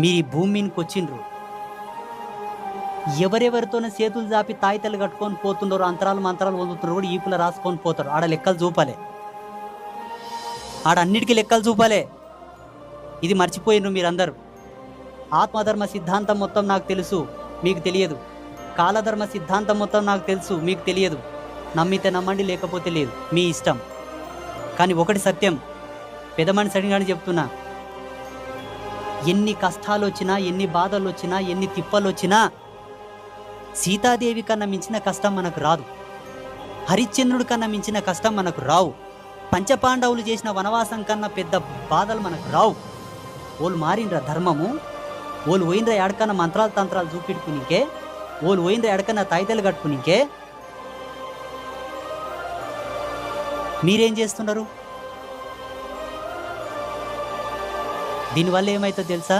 మీరు ఈ భూమి మీదకి వచ్చిండ్రు. ఎవరెవరితోనే చేతులు జాపి తాయితలు కట్టుకొని పోతుండరు, అంతరాలు మంత్రాలు వదులుతున్నారు కూడా ఈపుల రాసుకొని పోతారు. ఆడ లెక్కలు చూపాలి, ఆడ అన్నిటికీ లెక్కలు చూపాలి. ఇది మర్చిపోయినరు మీరందరూ. ఆత్మధర్మ సిద్ధాంతం మొత్తం నాకు తెలుసు, మీకు తెలియదు. కాలధర్మ సిద్ధాంతం మొత్తం నాకు తెలుసు, మీకు తెలియదు. నమ్మితే నమ్మండి, లేకపోతే లేదు, మీ ఇష్టం. కానీ ఒకటి సత్యం, పెదమని సడిగాని చెప్తున్నా, ఎన్ని కష్టాలు వచ్చినా, ఎన్ని బాధలు వచ్చినా, ఎన్ని తిప్పలు వచ్చినా సీతాదేవి కన్నా మించిన కష్టం మనకు రాదు. హరిశ్చంద్రుడి కన్నా మించిన కష్టం మనకు రావు. పంచపాండవులు చేసిన వనవాసం కన్నా పెద్ద బాధలు మనకు రావు. ఓళ్ళు మారిండ్ర ధర్మము, ఓళ్ళు పోయినరా ఎడకన్నా మంత్రాలు తంత్రాలు చూపెట్టుకునికే, ఓళ్ళు పోయినరా ఎడకన్నా తాయితలు కట్టుకునికే. మీరేం చేస్తున్నారు? దీనివల్ల ఏమవుతుందో తెలుసా?